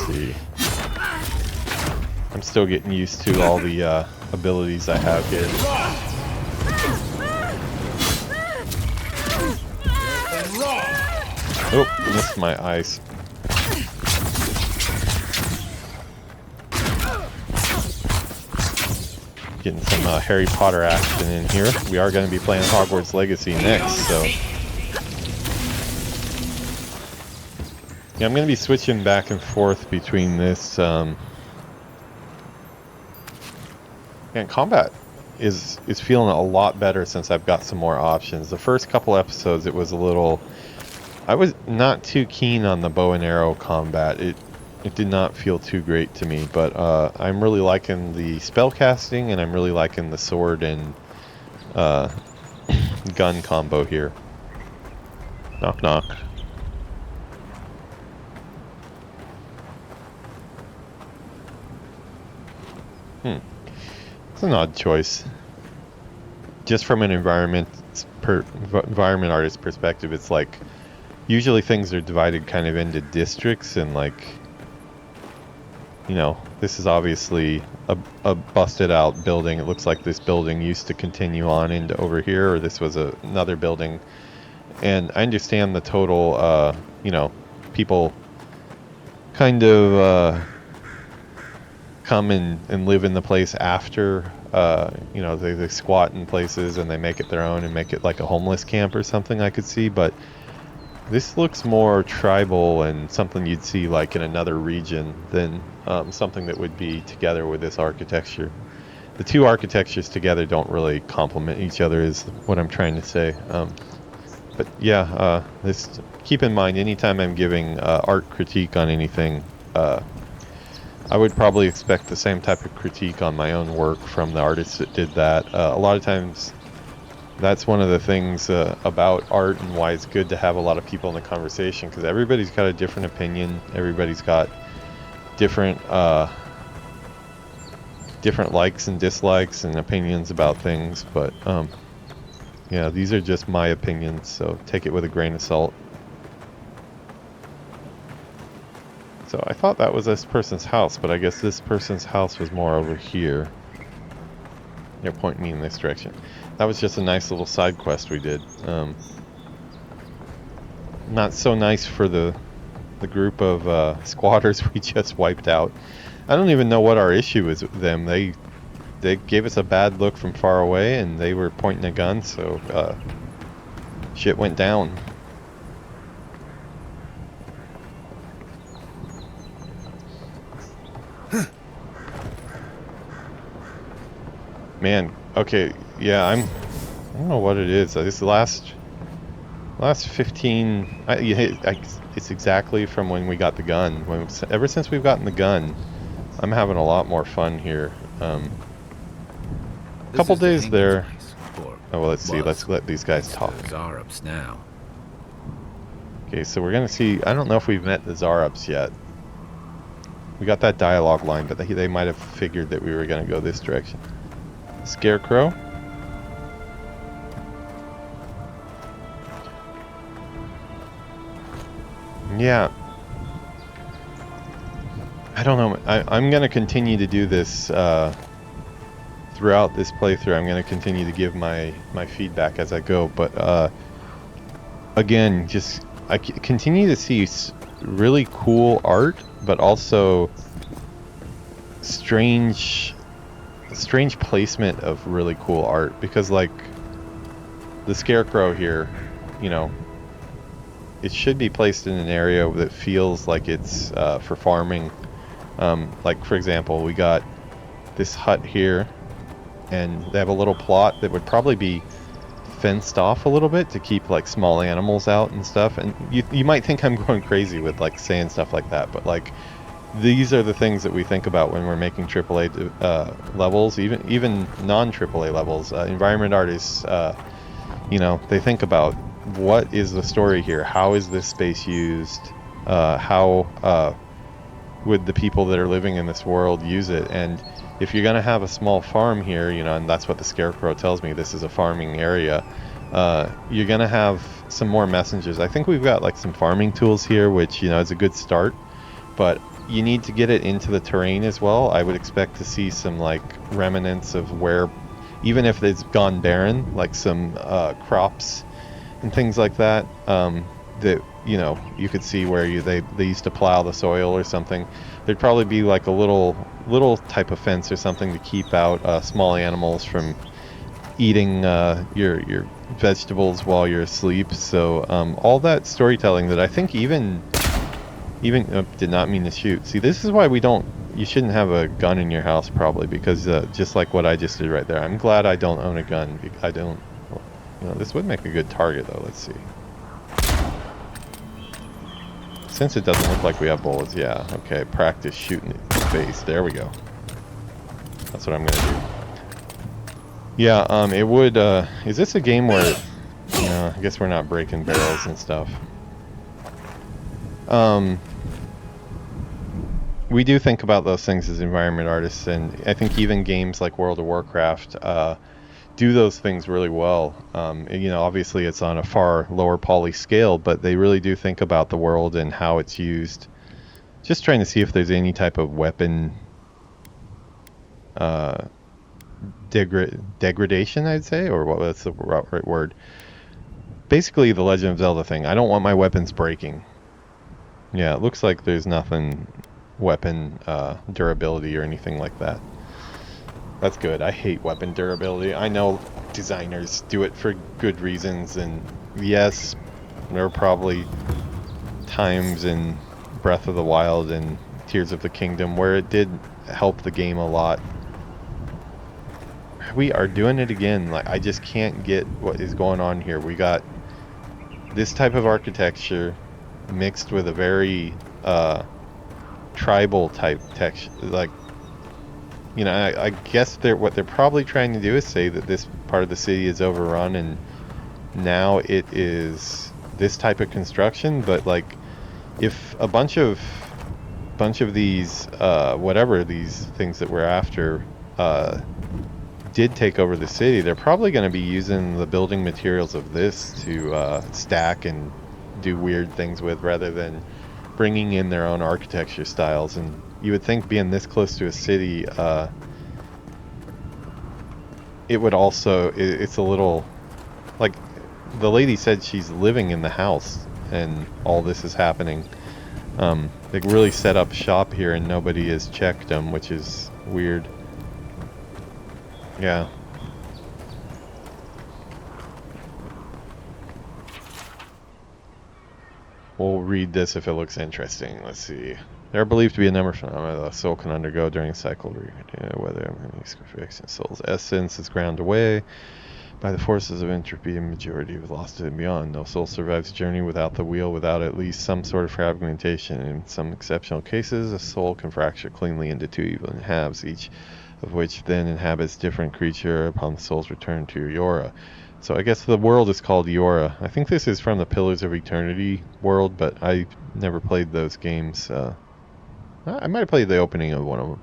See. I'm still getting used to all the abilities I have here. Oh, missed my ice. Getting some Harry Potter action in here. We are going to be playing Hogwarts Legacy next, so... Yeah, I'm going to be switching back and forth between this... And combat is feeling a lot better since I've got some more options. The first couple episodes, it was a little... I was not too keen on the bow and arrow combat. It did not feel too great to me, but I'm really liking the spell casting, and I'm really liking the sword and gun combo here. Knock knock. It's an odd choice. Just from an environment artist perspective, it's like usually things are divided kind of into districts, and like, you know, this is obviously a busted out building. It looks like this building used to continue on into over here, or this was another building. And I understand the total, you know, people kind of come and live in the place after, you know, they squat in places and they make it their own and make it like a homeless camp or something, I could see. But this looks more tribal and something you'd see like in another region than something that would be together with this architecture. The two architectures together don't really complement each other, is what I'm trying to say. But yeah, this, keep in mind, anytime I'm giving art critique on anything, I would probably expect the same type of critique on my own work from the artists that did that. A lot of times, that's one of the things about art and why it's good to have a lot of people in the conversation, because everybody's got a different opinion. Everybody's got different different likes and dislikes and opinions about things. But yeah, these are just my opinions, so take it with a grain of salt. So I thought that was this person's house, but I guess this person's house was more over here. They're pointing me in this direction. That was just a nice little side quest we did. Not so nice for the group of squatters we just wiped out. I don't even know what our issue is with them. They gave us a bad look from far away, and they were pointing a gun, so shit went down. Man, okay, yeah, I don't know what it is. This last 15, it's exactly from when we got the gun. Ever since we've gotten the gun, I'm having a lot more fun here. Couple days there. Oh, well, let's see. Let's let these guys talk. Zarups now. Okay, so we're gonna see. I don't know if we've met the Zarups yet. We got that dialogue line, but they might have figured that we were gonna go this direction. Scarecrow. Yeah. I don't know. I'm going to continue to do this throughout this playthrough. I'm going to continue to give my feedback as I go. But again, just I continue to see really cool art, but also strange placement of really cool art, because like the Scarecrow here, you know, it should be placed in an area that feels like it's for farming. Like for example, we got this hut here, and they have a little plot that would probably be fenced off a little bit to keep like small animals out and stuff. And you might think I'm going crazy with like saying stuff like that, but like these are the things that we think about when we're making AAA levels, even non-AAA levels. Environment artists, you know, they think about what is the story here, how is this space used, how would the people that are living in this world use it? And if you're going to have a small farm here, you know, and that's what the Scarecrow tells me, this is a farming area, you're going to have some more messengers. I think we've got like some farming tools here, which, you know, is a good start, but you need to get it into the terrain as well. I would expect to see some like remnants of where, even if it's gone barren, like some crops and things like that, that, you know, you could see where they used to plow the soil or something. There'd probably be like a little type of fence or something to keep out small animals from eating your vegetables while you're asleep. So all that storytelling that I think even did not mean to shoot. See, this is why you shouldn't have a gun in your house, probably, because just like what I just did right there. I'm glad I don't own a gun. I don't, you know, this would make a good target though. Let's see. Since it doesn't look like we have bullets, yeah, okay, practice shooting it in the face. There we go. That's what I'm gonna do. Yeah, it would, is this a game where, you know, I guess we're not breaking barrels and stuff. We do think about those things as environment artists, and I think even games like World of Warcraft do those things really well. You know, obviously it's on a far lower poly scale, but they really do think about the world and how it's used. Just trying to see if there's any type of weapon degradation, I'd say, or what's the right word. Basically the Legend of Zelda thing. I don't want my weapons breaking. Yeah, it looks like there's nothing weapon durability or anything like that. That's good. I hate weapon durability. I know designers do it for good reasons, and yes, there are probably times in Breath of the Wild and Tears of the Kingdom where it did help the game a lot. We are doing it again. Like, I just can't get what is going on here. We got this type of architecture mixed with a very tribal type texture. Like, you know, I guess what they're probably trying to do is say that this part of the city is overrun and now it is this type of construction. But like, if a bunch of these whatever these things that we're after did take over the city, they're probably going to be using the building materials of this to stack and do weird things with, rather than bringing in their own architecture styles. And you would think, being this close to a city, it would also, it's a little, like the lady said, she's living in the house and all this is happening. They really set up shop here and nobody has checked them, which is weird. Yeah. We'll read this if it looks interesting. Let's see. They are believed to be a number of phenomena the soul can undergo during a cycle, whether the soul's essence is ground away by the forces of entropy and majority of lost and beyond. No soul survives the journey without the wheel, without at least some sort of fragmentation. In some exceptional cases, a soul can fracture cleanly into two even halves, each of which then inhabits different creature upon the soul's return to Yora. So I guess the world is called Yora. I think this is from the Pillars of Eternity world, but I never played those games. I might have played the opening of one of them.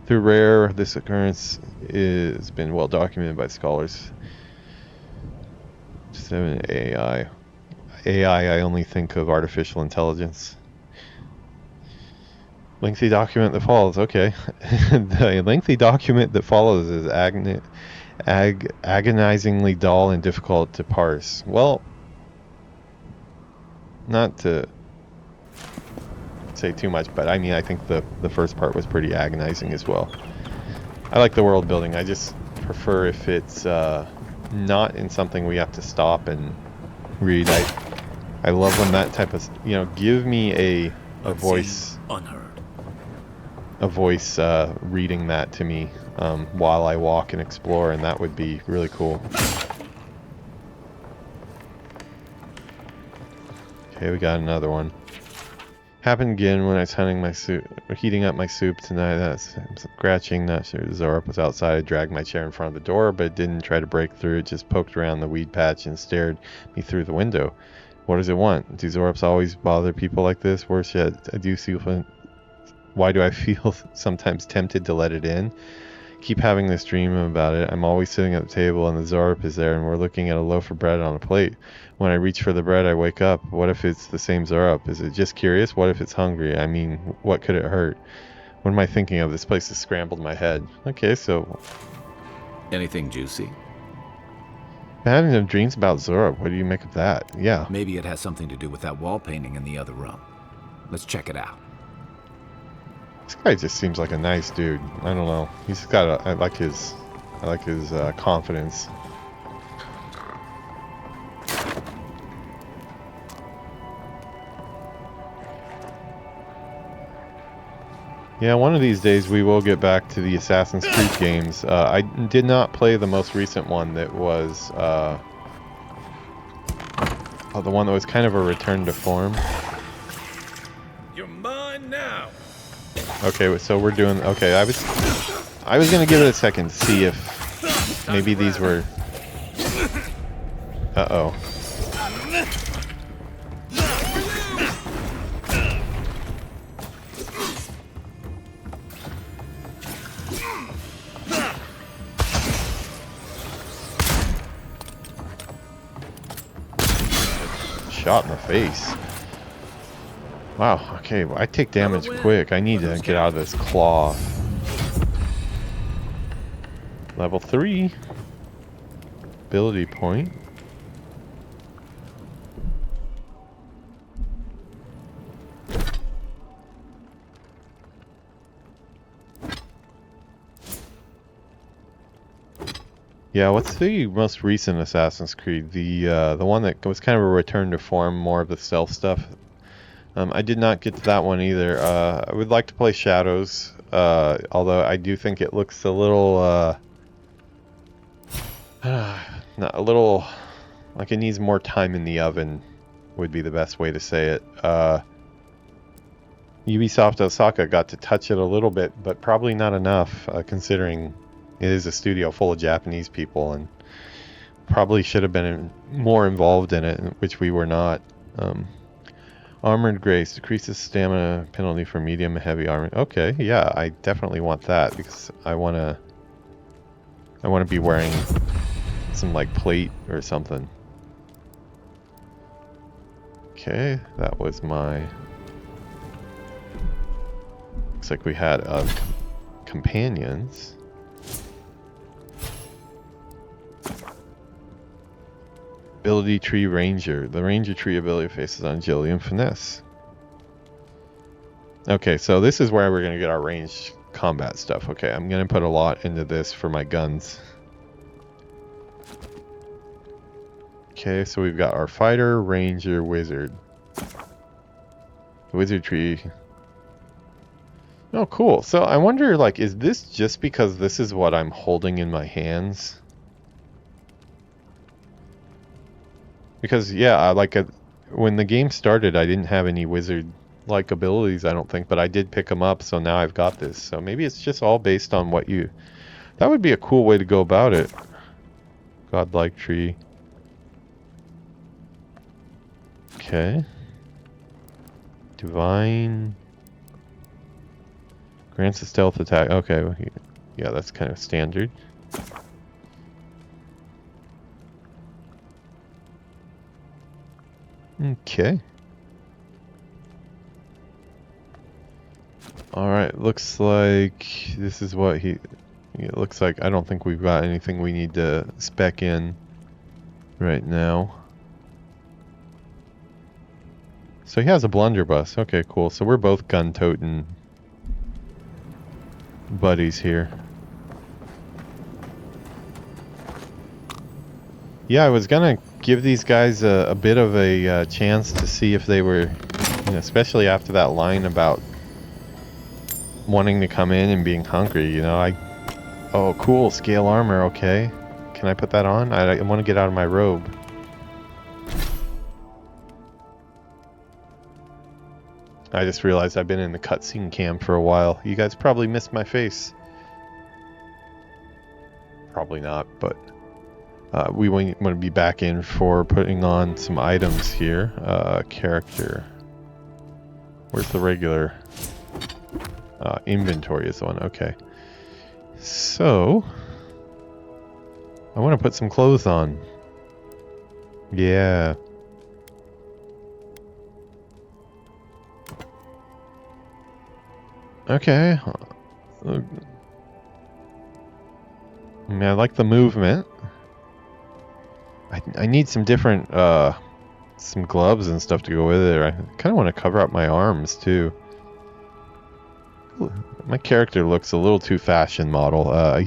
Through Rare, this occurrence has been well documented by scholars. 7 AI. I only think of artificial intelligence. Lengthy document that follows. Okay. The lengthy document that follows is agonizingly dull and difficult to parse. Well, not to say too much, but I mean, I think the first part was pretty agonizing as well. I like the world building. I just prefer if it's not in something we have to stop and read. I love when that type of, you know, give me a voice. Unheard. A voice reading that to me while I walk and explore, and that would be really cool. Okay, we got another one. Happened again when I was heating up my soup tonight. That's scratching. Not sure Zorup was outside. I dragged my chair in front of the door, but it didn't try to break through. It just poked around the weed patch and stared me through the window. What does it want? Do Zorups always bother people like this? Worse yet, I do see why do I feel sometimes tempted to let it in? Keep having this dream about it. I'm always sitting at the table and the Zorup is there and we're looking at a loaf of bread on a plate. When I reach for the bread, I wake up. What if it's the same Zorup? Is it just curious? What if it's hungry? I mean, what could it hurt? What am I thinking of? This place has scrambled my head. Okay, so... Anything juicy? I'm having dreams about Zorup. What do you make of that? Yeah. Maybe it has something to do with that wall painting in the other room. Let's check it out. This guy just seems like a nice dude. I don't know. He's got I like his confidence. Yeah, one of these days we will get back to the Assassin's Creed games. I did not play the most recent one that was the one that was kind of a return to form. You're mine now. Okay, so we're doing... Okay, I was gonna give it a second to see if maybe these were... Uh-oh. Shot in the face. Wow, okay, well, I take damage quick. I need to get out of this claw. Level 3. Ability point. Yeah, what's the most recent Assassin's Creed? The one that was kind of a return to form, more of the stealth stuff. I did not get to that one either. I would like to play Shadows, although I do think it looks a little, not a little, like it needs more time in the oven, would be the best way to say it. Ubisoft Osaka got to touch it a little bit, but probably not enough, considering it is a studio full of Japanese people, and probably should have been more involved in it, which we were not. Armored Grace decreases stamina penalty for medium and heavy armor. Okay, yeah, I definitely want that because I wanna be wearing some like plate or something. Okay, that was my... Looks like we had companions. Ability Tree Ranger. The Ranger Tree ability faces on agility and finesse. Okay, so this is where we're going to get our ranged combat stuff. Okay, I'm going to put a lot into this for my guns. Okay, so we've got our Fighter, Ranger, Wizard. The Wizard Tree. Oh, cool. So I wonder, like, is this just because this is what I'm holding in my hands? Because, yeah, when the game started, I didn't have any wizard-like abilities, I don't think, but I did pick them up, so now I've got this. So maybe it's just all based on what you... That would be a cool way to go about it. Godlike tree. Okay. Divine... Grants a stealth attack. Okay, yeah, that's kind of standard. Okay. Alright, looks like this is what it looks like. I don't think we've got anything we need to spec in right now. So he has a blunderbuss. Okay, cool. So we're both gun-toting buddies here. Yeah, I was gonna give these guys a bit of a chance to see if they were, especially after that line about wanting to come in and being hungry, oh, cool, scale armor, okay. Can I put that on? I want to get out of my robe. I just realized I've been in the cutscene cam for a while. You guys probably missed my face. Probably not, but we want to be back in for putting on some items here. Character. Where's the regular? Inventory is the one. Okay. So, I want to put some clothes on. Yeah. Okay. I mean, I like the movement. I need some different, some gloves and stuff to go with it. I kind of want to cover up my arms, too. My character looks a little too fashion model. I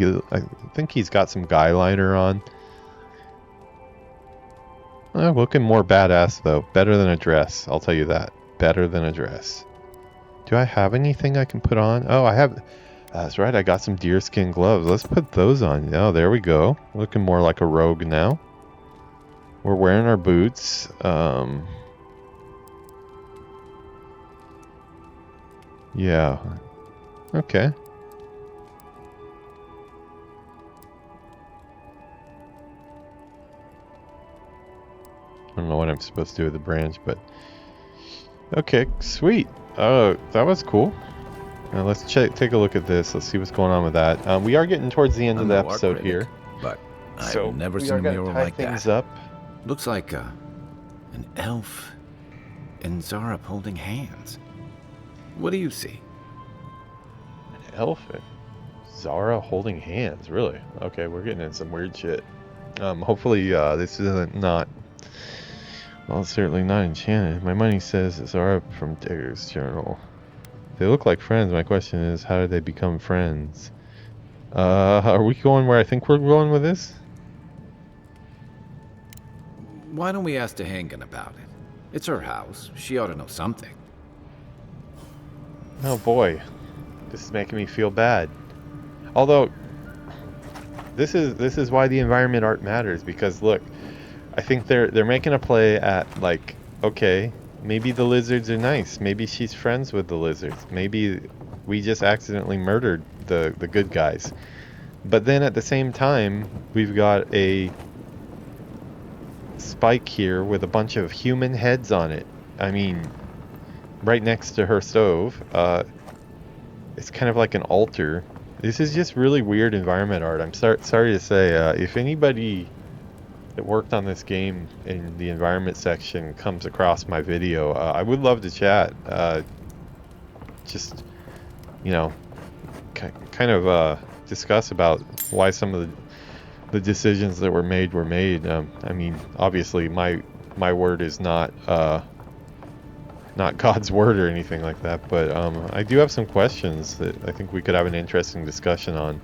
think he's got some guy liner on. Looking more badass, though. Better than a dress, I'll tell you that. Better than a dress. Do I have anything I can put on? Oh, I have... That's right, I got some deerskin gloves. Let's put those on. Oh, there we go. Looking more like a rogue now. We're wearing our boots. Yeah. Okay. I don't know what I'm supposed to do with the branch, but... Okay, sweet. Oh, that was cool. Now let's take a look at this. Let's see what's going on with that. We are getting towards the end of the episode here. But So I've never we seen are a gonna mural tie like things that. up. Looks like an elf and Zara holding hands. What do you see? An elf and Zara holding hands. Really? Okay, we're getting in some weird shit. Hopefully this isn't not... Well, it's certainly not enchanted. My money says Zara from Digger's Journal. They look like friends. My question is, how did they become friends? Are we going where I think we're going with this? Why don't we ask Tehangan about it? It's her house. She ought to know something. Oh boy, this is making me feel bad. Although, this is why the environment art matters, because look, I think they're making a play at, like, okay, maybe the lizards are nice. Maybe she's friends with the lizards. Maybe we just accidentally murdered the good guys. But then at the same time, we've got a spike here with a bunch of human heads on it. I mean, right next to her stove. It's kind of like an altar. This is just really weird environment art. I'm sorry to say, if anybody that worked on this game in the environment section comes across my video, I would love to chat. Just, you know, kind of discuss about why some of the decisions that were made. I mean, obviously my word is not God's word or anything like that, but I do have some questions that I think we could have an interesting discussion on.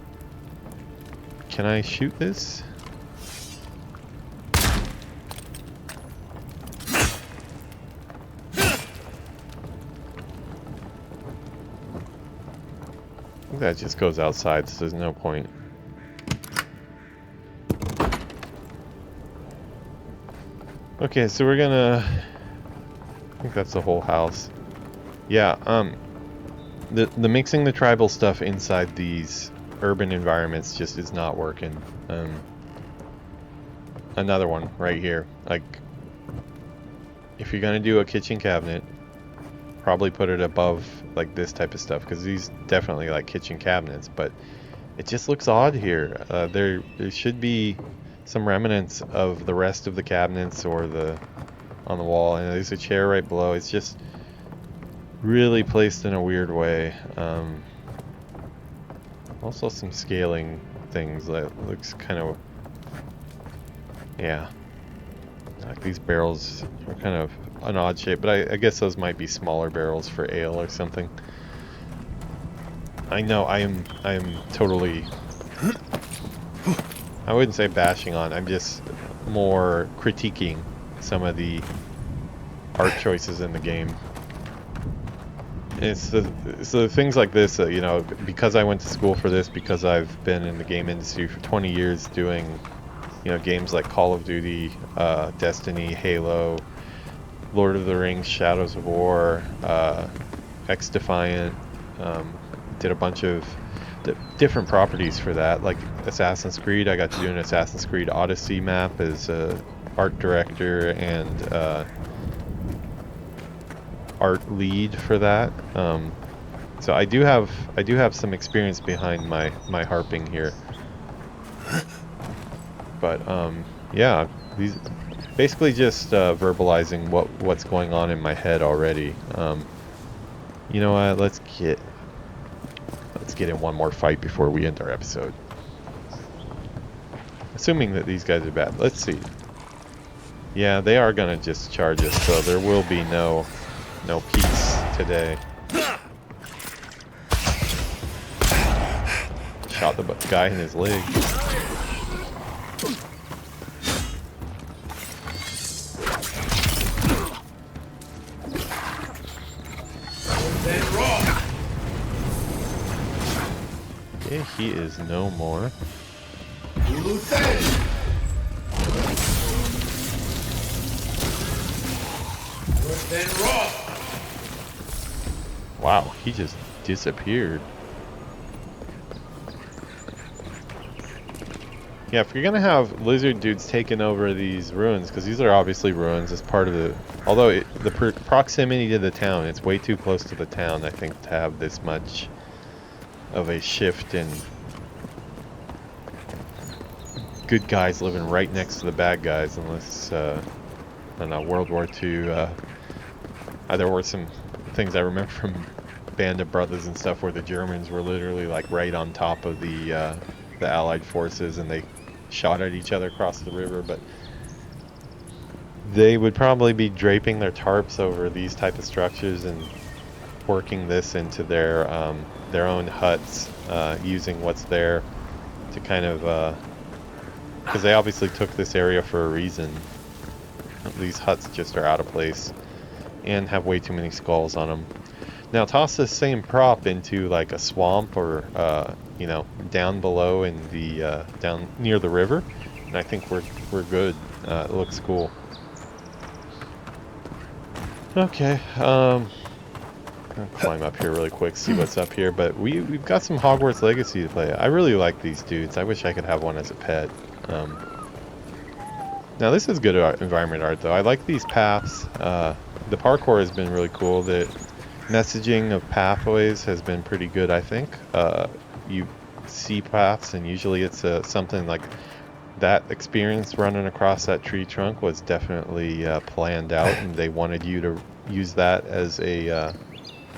Can I shoot this? That just goes outside, so there's no point. Okay, so we're gonna... I think that's the whole house. Yeah, the mixing the tribal stuff inside these urban environments just is not working. Another one right here. Like, if you're gonna do a kitchen cabinet, probably put it above like this type of stuff, because these definitely like kitchen cabinets, but it just looks odd here. There should be some remnants of the rest of the cabinets or on the wall, and there's a chair right below. It's just really placed in a weird way. Also some scaling things that looks kind of, yeah, like these barrels are kind of an odd shape, but I guess those might be smaller barrels for ale or something. I know I am totally, I wouldn't say bashing on, I'm just more critiquing some of the art choices in the game. It's the things like this, you know, because I went to school for this, because I've been in the game industry for 20 years doing, you know, games like Call of Duty, Destiny, Halo, Lord of the Rings, Shadows of War, Xdefiant, did a bunch of different properties for that, like Assassin's Creed. I got to do an Assassin's Creed Odyssey map as art director and art lead for that. So I do have some experience behind my harping here. But yeah, these basically just verbalizing what's going on in my head already. You know what? Let's get in one more fight before we end our episode. Assuming that these guys are bad. Let's see. Yeah, they are gonna just charge us, so there will be no peace today. Shot the guy in his leg. Okay, he is no more. Wow, he just disappeared. Yeah, if you're gonna have lizard dudes taking over these ruins, because these are obviously ruins as part of the... Although the proximity to the town, it's way too close to the town, I think, to have this much of a shift in good guys living right next to the bad guys, unless, I don't know, World War II, there were some things I remember from Band of Brothers and stuff where the Germans were literally like right on top of the Allied forces and they shot at each other across the river, but they would probably be draping their tarps over these type of structures and working this into their own huts, using what's there to kind of, because they obviously took this area for a reason. These huts just are out of place and have way too many skulls on them. Now toss this same prop into like a swamp or you know, down below in the down near the river, and I think we're good. It looks cool. Okay, I'll climb up here really quick, see what's up here. But we've got some Hogwarts Legacy to play. I really like these dudes. I wish I could have one as a pet. Now this is good environment art though. I like these paths. The parkour has been really cool. The messaging of pathways has been pretty good, I think. You see paths and usually it's something like that. Experience running across that tree trunk was definitely planned out, and they wanted you to use that as a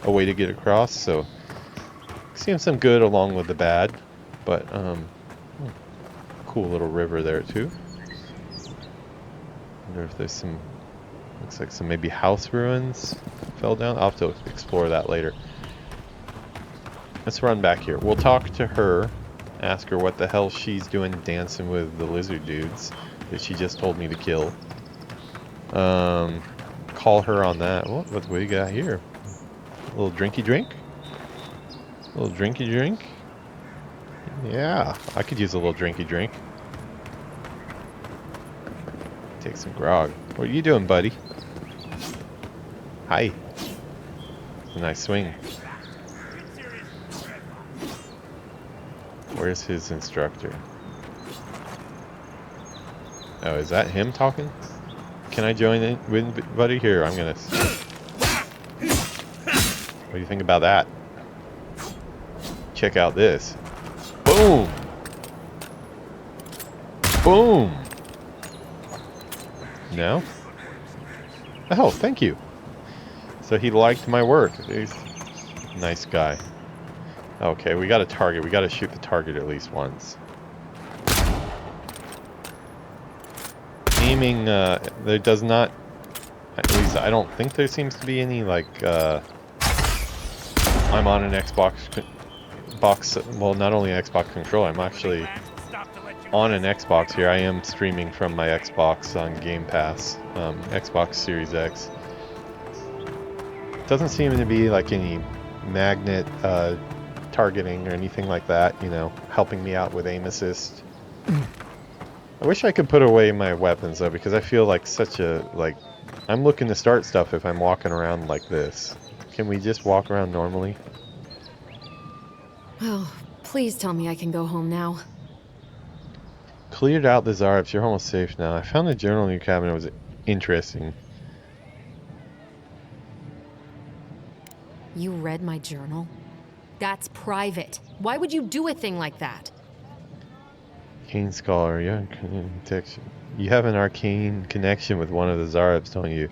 way to get across. So seeing some good along with the bad, but cool little river there too. Wonder if there's some, looks like some maybe house ruins fell down. I'll have to explore that later. Let's run back here. We'll talk to her, ask her what the hell she's doing dancing with the lizard dudes that she just told me to kill. Call her on that. What do we got here? A little drinky drink? A little drinky drink? Yeah, I could use a little drinky drink. Take some grog. What are you doing, buddy? Hi. A nice swing. Where's his instructor? Oh, is that him talking? Can I join in with buddy? Here, I'm gonna... What do you think about that? Check out this. Boom! Boom! No? Oh, thank you. So he liked my work. He's a nice guy. Okay, we got a target. We got to shoot the target at least once. Aiming, there does not... At least I don't think there seems to be any, like, I'm on an Xbox... Well, not only an Xbox controller, I'm actually on an Xbox here. I am streaming from my Xbox on Game Pass, Xbox Series X. Doesn't seem to be like any magnet targeting or anything like that, you know, helping me out with aim assist. I wish I could put away my weapons though, because I feel like such a, like, I'm looking to start stuff if I'm walking around like this. Can we just walk around normally? Oh, please tell me I can go home now. Cleared out the Zarps. You're almost safe now. I found a journal in your cabinet. It was interesting. You read my journal? That's private. Why would you do a thing like that? Arcane Scholar, you have an arcane connection with one of the Zarabs, don't you?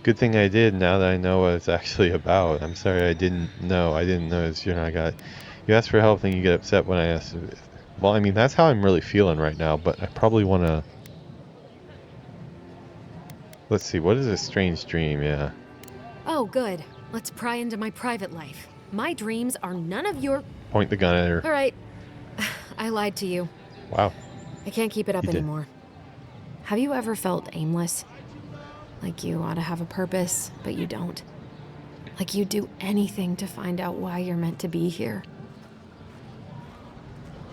Good thing I did, now that I know what it's actually about. I'm sorry I didn't know. I didn't notice you asked for help, then you get upset when I asked. Well, I mean, that's how I'm really feeling right now, but I probably want to... Let's see, what is a strange dream? Yeah. Oh, good. Let's pry into my private life. My dreams are none of your... Point the gun at her. All right. I lied to you. Wow. I can't keep it up You did. anymore. Have you ever felt aimless? Like you ought to have a purpose, but you don't? Like you'd do anything to find out why you're meant to be here?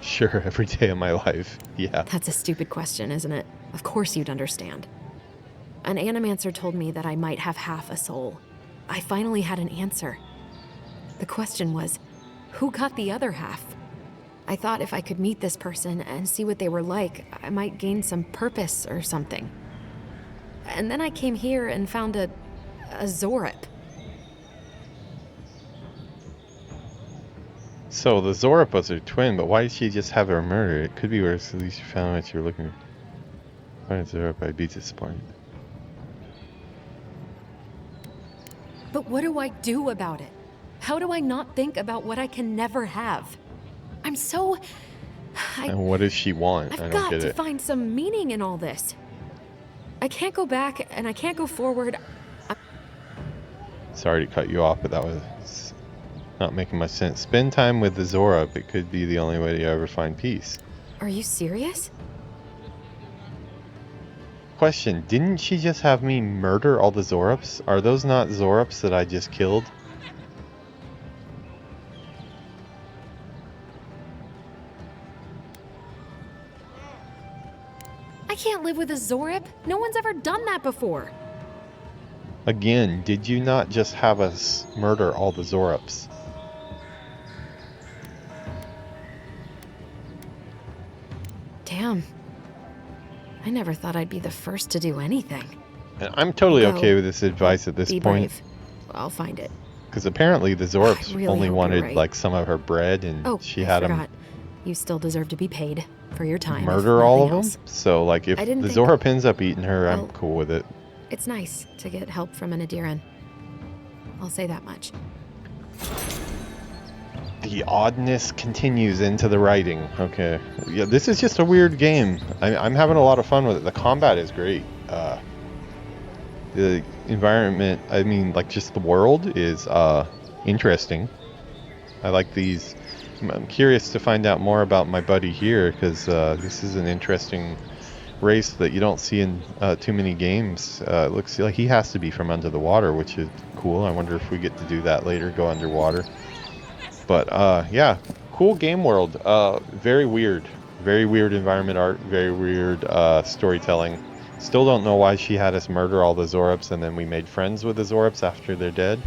Sure, every day of my life. Yeah. That's a stupid question, isn't it? Of course you'd understand. An animancer told me that I might have half a soul. I finally had an answer. The question was, who got the other half? I thought if I could meet this person and see what they were like, I might gain some purpose or something. And then I came here and found a Zorip. So the Zorip was her twin, but why did she just have her murdered? It could be worse. At least you found what you were looking for. Find Zorip, I'd be disappointed. But what do I do about it? How do I not think about what I can never have? I'm so... And what does she want? I I've don't got get to it. find some meaning in all this. I can't go back and I can't go forward. Sorry to cut you off, but that was not making much sense. Spend time with the Zorip. It could be the only way to ever find peace. Are you serious? Question, didn't she just have me murder all the Zorips? Are those not Zorips that I just killed? I can't live with a Zorip. No one's ever done that before. Again, did you not just have us murder all the Zorips? Damn. I never thought I'd be the first to do anything. And I'm totally Go. okay with this advice at this Be point. brave. I'll find it. Because apparently the Zorips really only hope you're wanted right. like some of her bread, and Oh, she I had forgot. them You still deserve to be paid for your time. if murder all of nothing them. else. So like if I the didn't think- Zorip ends up eating her, I'm Well- cool with it. It's nice to get help from an Adiran. I'll say that much. The oddness continues into the writing. Okay. Yeah, this is just a weird game. I'm having a lot of fun with it. The combat is great. The environment, I mean, like just the world is interesting. I like these. I'm curious to find out more about my buddy here, because this is an interesting race that you don't see in too many games. It looks like he has to be from under the water, which is cool. I wonder if we get to do that later, go underwater. But yeah, cool game world. Very weird environment art, very weird storytelling. Still don't know why she had us murder all the Zorips and then we made friends with the Zorips after they're dead.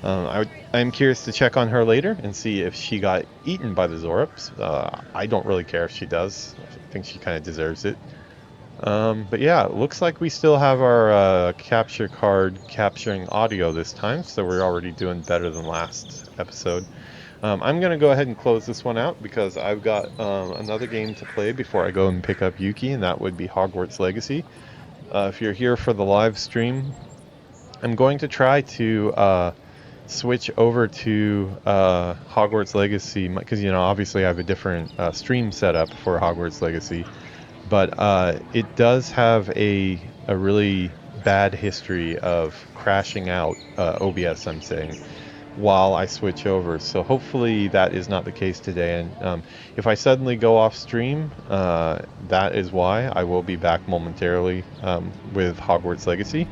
I'm curious to check on her later and see if she got eaten by the Zorips. I don't really care if she does. I think she kind of deserves it. But yeah, it looks like we still have our capture card capturing audio this time, so we're already doing better than last episode. I'm going to go ahead and close this one out because I've got another game to play before I go and pick up Yuki, and that would be Hogwarts Legacy. If you're here for the live stream, I'm going to try to switch over to Hogwarts Legacy because, you know, obviously I have a different stream setup for Hogwarts Legacy, but it does have a really bad history of crashing out, OBS I'm saying, while I switch over. So hopefully that is not the case today, and if I suddenly go off stream, that is why. I will be back momentarily with Hogwarts Legacy.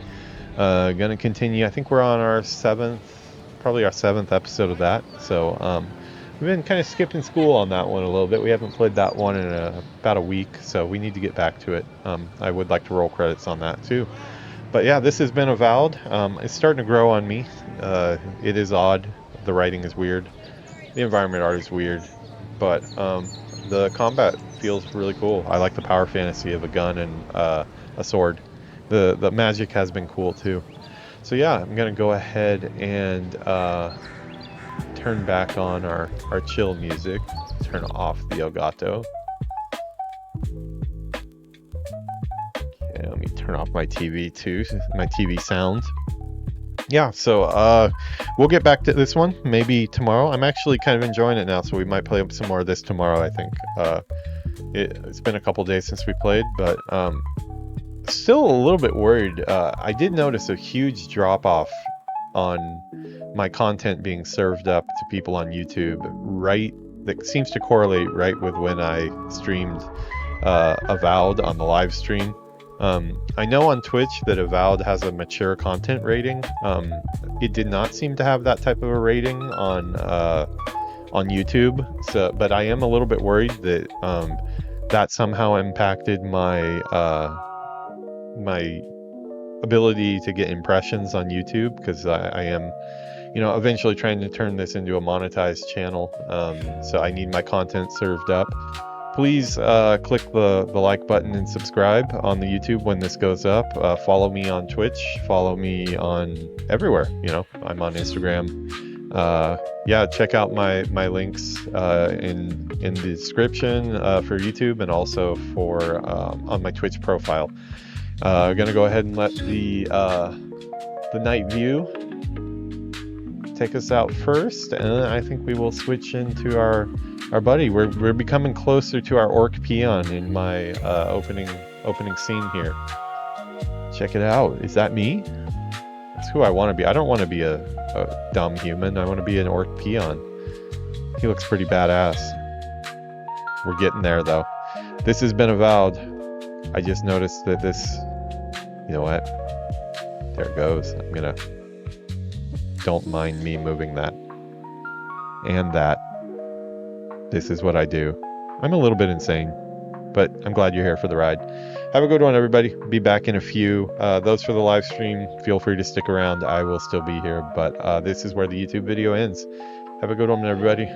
Gonna continue. I think we're on our probably our seventh episode of that, so we've been kind of skipping school on that one a little bit. We haven't played that one in about a week, so we need to get back to it. I would like to roll credits on that too. But yeah, this has been Avowed. It's starting to grow on me. It is odd. The writing is weird. The environment art is weird. But the combat feels really cool. I like the power fantasy of a gun and a sword. The magic has been cool too. So yeah, I'm going to go ahead and turn back on our chill music. Turn off the Elgato. Okay, let me turn off my TV too, my TV sound. Yeah, so we'll get back to this one maybe tomorrow. I'm actually kind of enjoying it now, so we might play some more of this tomorrow, I think. It's been a couple days since we played, but still a little bit worried. I did notice a huge drop-off on my content being served up to people on YouTube, that seems to correlate right with when I streamed Avowed on the live stream. I know on Twitch that Avowed has a mature content rating. It did not seem to have that type of a rating on YouTube. So, but I am a little bit worried that that somehow impacted my my ability to get impressions on YouTube, because I am, eventually trying to turn this into a monetized channel. So I need my content served up. Please click the like button and subscribe on the YouTube when this goes up. Follow me on Twitch. Follow me on everywhere. I'm on Instagram. Yeah, check out my links in the description for YouTube, and also for on my Twitch profile. Gonna go ahead and let the night view take us out first, and then I think we will switch into our buddy. We're becoming closer to our orc peon in my opening scene here. Check it out. Is that me? That's who I want to be. I don't want to be a dumb human. I want to be an orc peon. He looks pretty badass. We're getting there though. This has been Avowed. I just noticed that this, you know what? There it goes. Don't mind me moving that. And that. This is what I do. I'm a little bit insane, but I'm glad you're here for the ride. Have a good one, everybody. Be back in a few. Those for the live stream, feel free to stick around. I will still be here, but this is where the YouTube video ends. Have a good one, everybody.